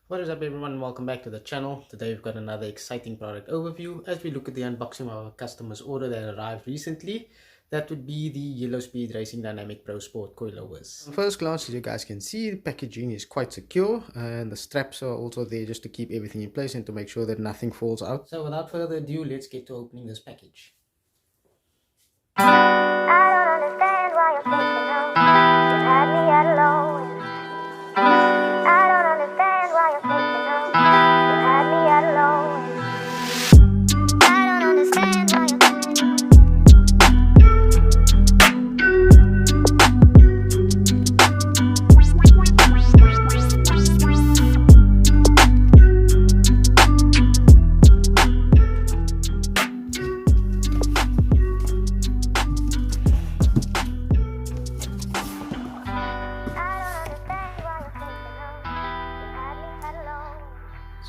What is up everyone, welcome back to the channel. Today we've got another exciting product overview as we look at the unboxing of our customer's order that arrived recently. That would be the Yellowspeed Racing Dynamic Pro Sport Coilovers. At first glance, as you guys can see, the packaging is quite secure and the straps are also there just to keep everything in place and to make sure that nothing falls out. So without further ado, let's get to opening this package. I don't understand why you're thinking of. You had me at alone. I don't understand why you're thinking of. You had me at alone. I don't understand why you're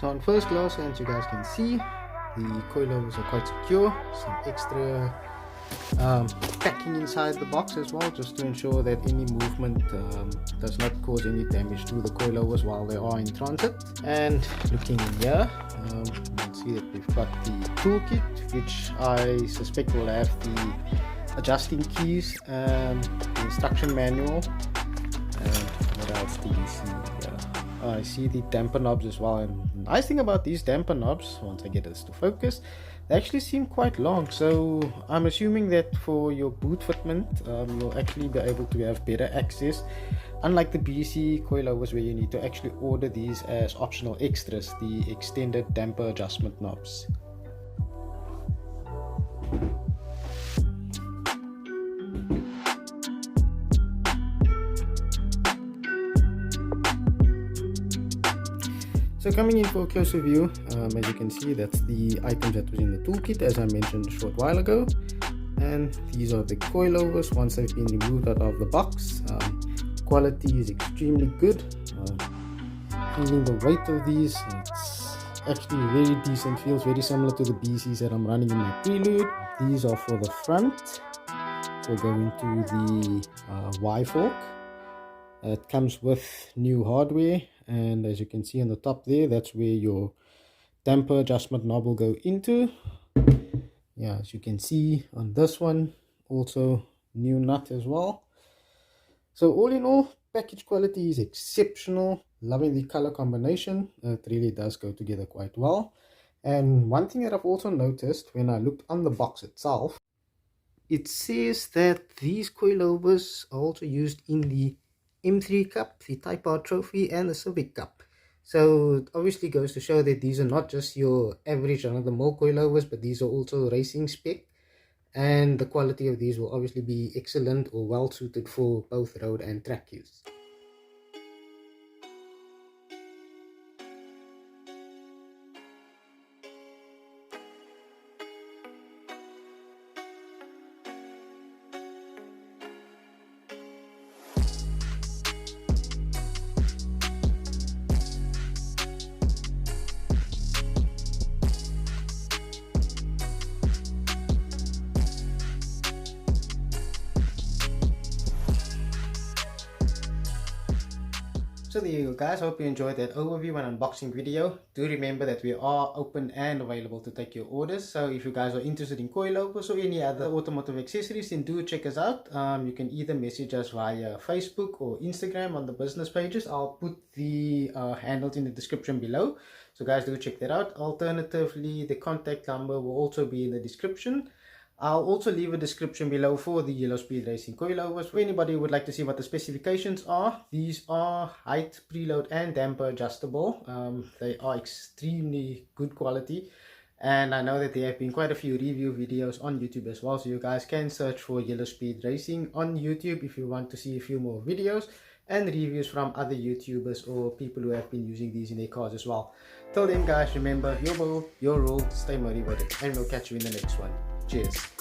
So on first glance, as you guys can see, the coilovers are quite secure. Some extra packing inside the box as well, just to ensure that any movement does not cause any damage to the coilovers while they are in transit. And looking in here, you can see that we've got the toolkit, which I suspect will have the adjusting keys, the instruction manual, and what else do you see here? I see the damper knobs as well, and the nice thing about these damper knobs, once I get this to focus, they actually seem quite long, so I'm assuming that for your boot fitment you'll actually be able to have better access, unlike the BC coilovers where you need to actually order these as optional extras, the extended damper adjustment knobs. So coming in for a closer view, as you can see, that's the items that was in the toolkit, as I mentioned a short while ago. And these are the coilovers once they've been removed out of the box. Quality is extremely good. Feeling the weight of these, it's actually very decent, feels very similar to the BCs that I'm running in my prelude. These are for the front, so go into the Y fork. It comes with new hardware, and as you can see on the top there, that's where your damper adjustment knob will go into. Yeah, as you can see on this one, also new nut as well. So all in all, package quality is exceptional. Loving the color combination. It really does go together quite well. And one thing that I've also noticed when I looked on the box itself, it says that these coilovers are also used in the M3 Cup, the Type R Trophy, and the Civic Cup. So it obviously goes to show that these are not just your average run-of-the-mill coilovers, but these are also racing spec, and the quality of these will obviously be excellent or well suited for both road and track use. So there you go guys, hope you enjoyed that overview and unboxing video. Do remember that we are open and available to take your orders. So if you guys are interested in coilovers or any other automotive accessories, then do check us out. You can either message us via Facebook or Instagram on the business pages. I'll put the handles in the description below. So guys, do check that out. Alternatively, the contact number will also be in the description. I'll also leave a description below for the Yellowspeed Racing coilovers. For anybody who would like to see what the specifications are, these are height, preload and damper adjustable. They are extremely good quality, and I know that there have been quite a few review videos on YouTube as well, so you guys can search for Yellowspeed Racing on YouTube if you want to see a few more videos and reviews from other YouTubers or people who have been using these in their cars as well. Till then guys, remember, your boat, your rule, stay motivated, and we'll catch you in the next one. Cheers.